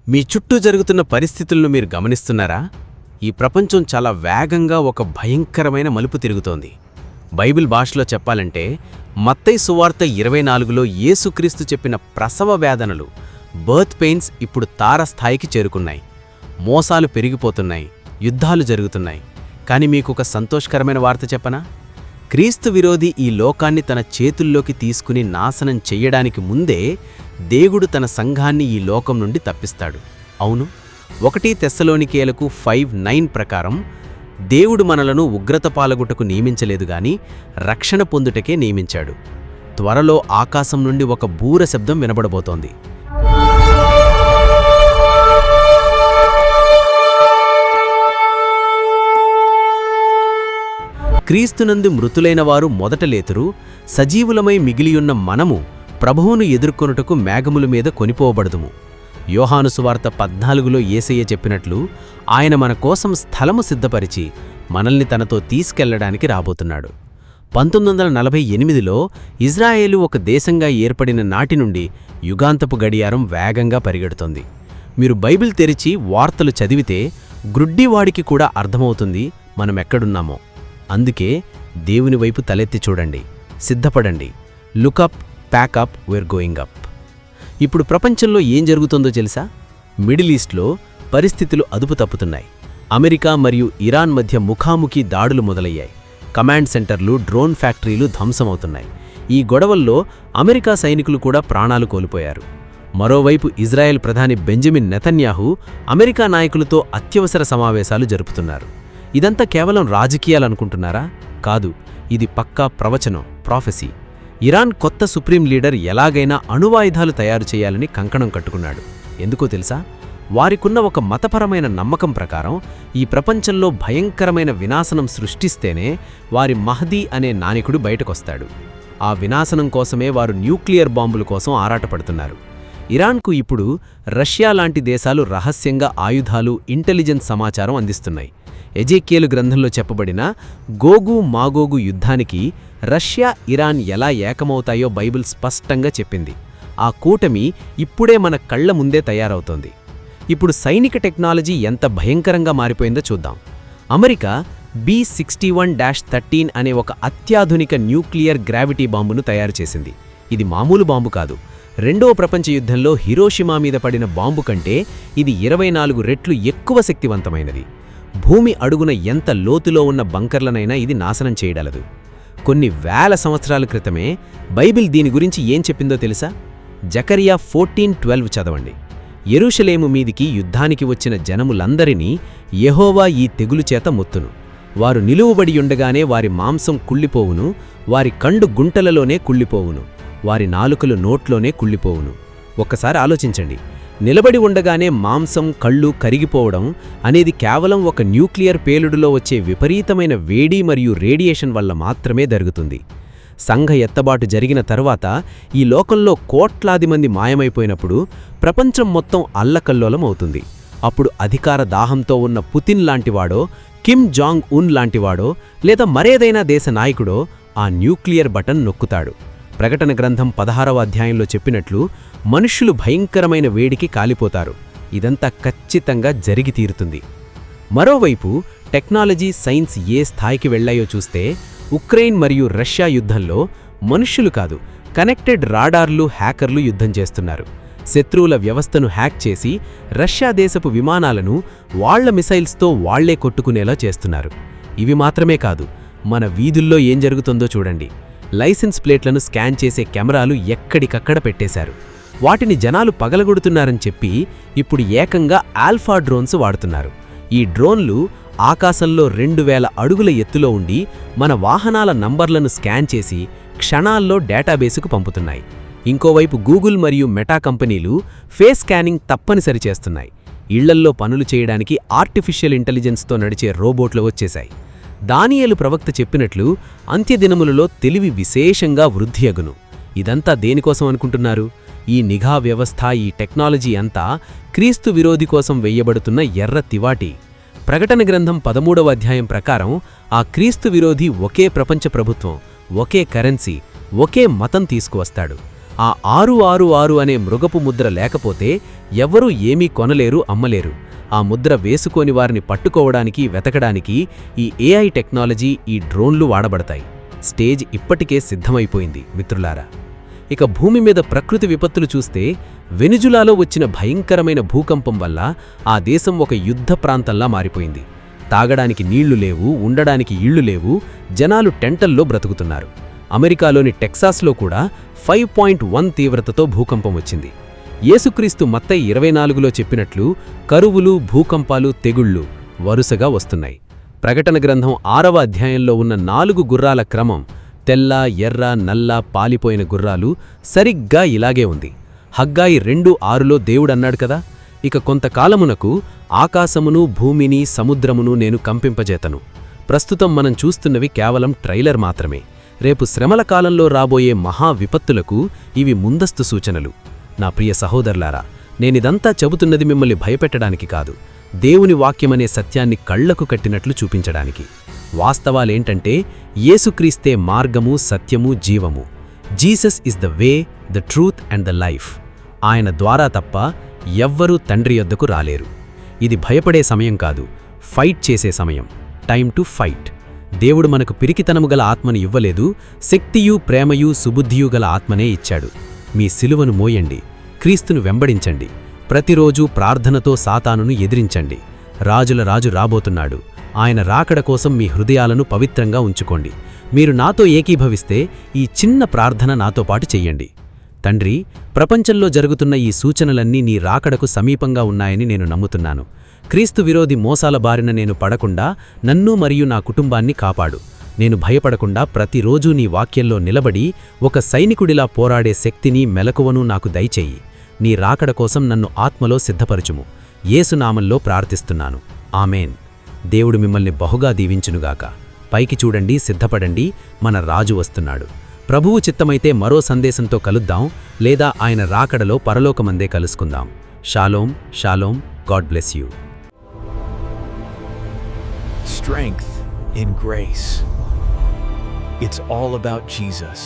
మీ చుట్టూ జరుగుతున్న పరిస్థితులను మీరు గమనిస్తున్నారా? ఈ ప్రపంచం చాలా వేగంగా ఒక భయంకరమైన మలుపు తిరుగుతోంది. బైబిల్ భాషలో చెప్పాలంటే మత్తయి సువార్త 24లో యేసుక్రీస్తు చెప్పిన ప్రసవ వేదనలు, బర్త్ పెయిన్స్ ఇప్పుడు తారస్థాయికి చేరుకున్నాయి. మోసాలు పెరిగిపోతున్నాయి, యుద్ధాలు జరుగుతున్నాయి. కానీ మీకొక సంతోషకరమైన వార్త చెప్పనా? క్రీస్తు విరోధి ఈ లోకాన్ని తన చేతుల్లోకి తీసుకుని నాశనం చెయ్యడానికి ముందే దేవుడు తన సంఘాన్ని ఈ లోకం నుండి తప్పిస్తాడు. అవును, 1 తెస్సలోనికేయులకు 5:9 ప్రకారం దేవుడు మనలను ఉగ్రత పాలగుటకు నియమించలేదుగాని రక్షణ పొందుటకే నియమించాడు. త్వరలో ఆకాశం నుండి ఒక బూర శబ్దం వినబడబోతోంది. క్రీస్తునందు మృతులైన వారు మొదట లేతురు. సజీవులమై మిగిలియున్న మనము ప్రభువును ఎదుర్కొనుటకు మేఘముల మీద కొనిపోబడదుము. యోహాను సువార్త 14లో యేసయ్య చెప్పినట్లు ఆయన మన కోసం స్థలము సిద్ధపరిచి మనల్ని తనతో తీసుకెళ్లడానికి రాబోతున్నాడు. 1948లో ఇజ్రాయేలు ఒక దేశంగా ఏర్పడిన నాటి నుండి యుగాంతపు గడియారం వేగంగా పరిగెడుతోంది. మీరు బైబిల్ తెరిచి వార్తలు చదివితే గ్రుడ్డివాడికి కూడా అర్థమవుతుంది మనమెక్కడున్నామో. అందుకే దేవుని వైపు తలెత్తి చూడండి, సిద్ధపడండి. Look up, pack up, where going up. ఇప్పుడు ప్రపంచంలో ఏం జరుగుతుందో తెలుసా? మిడిల్ ఈస్ట్లో పరిస్థితులు అదుపు తప్పుతున్నాయి. అమెరికా మరియు ఇరాన్ మధ్య ముఖాముఖి దాడులు మొదలయ్యాయి. కమాండ్ సెంటర్లు, డ్రోన్ ఫ్యాక్టరీలు ధ్వంసమవుతున్నాయి. ఈ గొడవల్లో అమెరికా సైనికులు కూడా ప్రాణాలు కోల్పోయారు. మరోవైపు ఇజ్రాయెల్ ప్రధాని బెంజమిన్ నెతన్యాహు అమెరికా నాయకులతో అత్యవసర సమావేశాలు జరుపుతున్నారు. ఇదంతా కేవలం రాజకీయాలనుకుంటున్నారా? కాదు, ఇది పక్కా ప్రవచనం, ప్రాఫెసీ. ఇరాన్ కొత్త సుప్రీం లీడర్ ఎలాగైనా అణువాయుధాలు తయారు చేయాలని కంకణం కట్టుకున్నాడు. ఎందుకో తెలుసా? వారికున్న ఒక మతపరమైన నమ్మకం ప్రకారం ఈ ప్రపంచంలో భయంకరమైన వినాశనం సృష్టిస్తేనే వారి మహదీ అనే నాయకుడు బయటకొస్తాడు. ఆ వినాశనం కోసమే వారు న్యూక్లియర్ బాంబుల కోసం ఆరాటపడుతున్నారు. ఇరాన్కు ఇప్పుడు రష్యా లాంటి దేశాలు రహస్యంగా ఆయుధాలు, ఇంటెలిజెన్స్ సమాచారం అందిస్తున్నాయి. ఎజేకియేలు గ్రంథంలో చెప్పబడిన గోగు మాగోగు యుద్ధానికి రష్యా, ఇరాన్ ఎలా ఏకమవుతాయో బైబిల్ స్పష్టంగా చెప్పింది. ఆ కూటమి ఇప్పుడే మన కళ్ల ముందే తయారవుతోంది. ఇప్పుడు సైనిక టెక్నాలజీ ఎంత భయంకరంగా మారిపోయిందో చూద్దాం. అమెరికా B-61-13 అనే ఒక అత్యాధునిక న్యూక్లియర్ గ్రావిటీ బాంబును తయారు చేసింది. ఇది మామూలు బాంబు కాదు. రెండవ ప్రపంచ యుద్ధంలో హిరోషిమా మీద పడిన బాంబు కంటే ఇది 24 రెట్లు ఎక్కువ శక్తివంతమైనది. భూమి అడుగున ఎంత లోతులో ఉన్న బంకర్లనైనా ఇది నాశనం చేయగలదు. కొన్ని వేల సంవత్సరాల క్రితమే బైబిల్ దీని గురించి ఏం చెప్పిందో తెలుసా? జకరియా 14:12 చదవండి. యెరూషలేము మీదికి యుద్ధానికి వచ్చిన జనములందరినీ యెహోవా ఈ తెగులు చేత మొత్తును. వారు నిలువబడియుండగానే వారి మాంసం కుళ్ళిపోవును, వారి కండు గుంటలలోనే కుళ్ళిపోవును, వారి నాలుకలు నోట్లోనే కుళ్ళిపోవును. ఒక్కసారి ఆలోచించండి. నిలబడి ఉండగానే మాంసం, కళ్ళు కరిగిపోవడం అనేది కేవలం ఒక న్యూక్లియర్ పేలుడులో వచ్చే విపరీతమైన వేడి మరియు రేడియేషన్ వల్ల మాత్రమే జరుగుతుంది. సంఘ ఎత్తబాటు జరిగిన తరువాత ఈ లోకంలో కోట్లాది మంది మాయమైపోయినప్పుడు ప్రపంచం మొత్తం అల్లకల్లోలం అవుతుంది. అప్పుడు అధికార దాహంతో ఉన్న పుతిన్ లాంటివాడో, కిమ్ జాంగ్ ఉన్ లాంటివాడో లేదా మరేదైనా దేశ నాయకుడో ఆ న్యూక్లియర్ బటన్ నొక్కుతాడు. ప్రకటన గ్రంథం 16వ అధ్యాయంలో చెప్పినట్లు మనుష్యులు భయంకరమైన వేడికి కాలిపోతారు. ఇదంతా ఖచ్చితంగా జరిగి తీరుతుంది. మరోవైపు టెక్నాలజీ, సైన్స్ ఏ స్థాయికి వెళ్లాయో చూస్తే ఉక్రెయిన్ మరియు రష్యా యుద్ధంలో మనుష్యులు కాదు, కనెక్టెడ్ రాడార్లు, హ్యాకర్లు యుద్ధం చేస్తున్నారు. శత్రువుల వ్యవస్థను హ్యాక్ చేసి రష్యా దేశపు విమానాలను వాళ్ల మిసైల్స్తో వాళ్లే కొట్టుకునేలా చేస్తున్నారు. ఇవి మాత్రమే కాదు, మన వీధుల్లో ఏం జరుగుతుందో చూడండి. లైసెన్స్ ప్లేట్లను స్కాన్ చేసే కెమెరాలు ఎక్కడికక్కడ పెట్టేశారు. వాటిని జనాలు పగలగొడుతున్నారని చెప్పి ఇప్పుడు ఏకంగా ఆల్ఫా డ్రోన్స్ వాడుతున్నారు. ఈ డ్రోన్లు ఆకాశంలో 2000 అడుగుల ఎత్తులో ఉండి మన వాహనాల నంబర్లను స్కాన్ చేసి క్షణాల్లో డేటాబేసుకు పంపుతున్నాయి. ఇంకోవైపు గూగుల్ మరియు మెటా కంపెనీలు ఫేస్ స్కానింగ్ తప్పనిసరి చేస్తున్నాయి. ఇళ్లల్లో పనులు చేయడానికి ఆర్టిఫిషియల్ ఇంటెలిజెన్స్తో నడిచే రోబోట్లు వచ్చేశాయి. దానియేలు ప్రవక్త చెప్పినట్లు అంత్యదినములలో తెలివి విశేషంగా వృద్ధి అగును. ఇదంతా దేనికోసం అనుకుంటున్నారు? ఈ నిఘా వ్యవస్థ, ఈ టెక్నాలజీ అంతా క్రీస్తు విరోధి కోసం వెయ్యబడుతున్న ఎర్ర తివాటి. ప్రకటన గ్రంథం 13వ అధ్యాయం ప్రకారం ఆ క్రీస్తు విరోధి ఒకే ప్రపంచ ప్రభుత్వం, ఒకే కరెన్సీ, ఒకే మతం తీసుకువస్తాడు. ఆ 666 అనే మృగపు ముద్ర లేకపోతే ఎవ్వరూ ఏమీ కొనలేరు, అమ్మలేరు. ఆ ముద్ర వేసుకోని వారిని పట్టుకోవడానికి, వెతకడానికి ఈ AI టెక్నాలజీ, ఈ డ్రోన్లు వాడబడతాయి. స్టేజ్ ఇప్పటికే సిద్ధమైపోయింది మిత్రులారా. ఇక భూమి మీద ప్రకృతి విపత్తులు చూస్తే, వెనిజులాలో వచ్చిన భయంకరమైన భూకంపం వల్ల ఆ దేశం ఒక యుద్ధ ప్రాంతంలా మారిపోయింది. తాగడానికి నీళ్లు లేవు, ఉండడానికి ఇళ్లు లేవు, జనాలు టెంటల్లో బ్రతుకుతున్నారు. అమెరికాలోని టెక్సాస్లో కూడా 5.1 తీవ్రతతో భూకంపం వచ్చింది. యేసుక్రీస్తు మత్తయి 24లో చెప్పినట్లు కరువులు, భూకంపాలు, తెగుళ్లు వరుసగా వస్తున్నాయి. ప్రకటన గ్రంథం 6వ అధ్యాయంలో ఉన్న 4 గుర్రాల క్రమం, తెల్ల, ఎర్ర, నల్ల, పాలిపోయిన గుర్రాలు సరిగ్గా ఇలాగే ఉంది. హగ్గాయి 2:6లో దేవుడన్నాడు కదా, ఇక కొంతకాలమునకు ఆకాశమును, భూమిని, సముద్రమును నేను కంపింపజేతను. ప్రస్తుతం మనం చూస్తున్నవి కేవలం ట్రైలర్ మాత్రమే. రేపు శ్రమల కాలంలో రాబోయే మహా విపత్తులకు ఇవి ముందస్తు సూచనలు. నా ప్రియ సహోదరులారా, నేనిదంతా చెబుతున్నది మిమ్మల్ని భయపెట్టడానికి కాదు, దేవుని వాక్యమనే సత్యాన్ని కళ్లకు కట్టినట్లు చూపించడానికి. వాస్తవాలేంటంటే, యేసుక్రీస్తే మార్గము, సత్యము, జీవము. Jesus is the way, the truth and the life. ఆయన ద్వారా తప్ప ఎవ్వరూ తండ్రి యొద్దకు రాలేరు. ఇది భయపడే సమయం కాదు, ఫైట్ చేసే సమయం. Time to fight. దేవుడు మనకు పిరికితనము గల ఆత్మను ఇవ్వలేదు, శక్తియు, ప్రేమయు, సుబుద్ధియు గల ఆత్మనే ఇచ్చాడు. మీ సిలువను మోయండి, క్రీస్తును వెంబడించండి, ప్రతిరోజూ ప్రార్థనతో సాతానును ఎదిరించండి. రాజుల రాజు రాబోతున్నాడు. ఆయన రాకడ కోసం మీ హృదయాలను పవిత్రంగా ఉంచుకోండి. మీరు నాతో ఏకీభవిస్తే ఈ చిన్న ప్రార్థన నాతో పాటు చెయ్యండి. తండ్రి, ప్రపంచంలో జరుగుతున్న ఈ సూచనలన్నీ నీ రాకడకు సమీపంగా ఉన్నాయని నేను నమ్ముతున్నాను. క్రీస్తు విరోధి మోసాల బారిన నేను పడకుండా నన్ను మరియు నా కుటుంబాన్ని కాపాడు. నేను భయపడకుండా ప్రతిరోజూ నీ వాక్యంలో నిలబడి ఒక సైనికుడిలా పోరాడే శక్తిని, మెలకువను నాకు దయచేయి. నీ రాకడ కోసం నన్ను ఆత్మలో సిద్ధపరచుము. యేసునామంలో ప్రార్థిస్తున్నాను. ఆమేన్. దేవుడు మిమ్మల్ని బహుగా దీవించునుగాక. పైకి చూడండి, సిద్ధపడండి, మన రాజు వస్తున్నాడు. ప్రభువు చిత్తమైతే మరో సందేశంతో కలుద్దాం, లేదా ఆయన రాకడలో పరలోకమందే కలుసుకుందాం. Shalom, shalom. God bless you. Strength in grace. It's all about Jesus.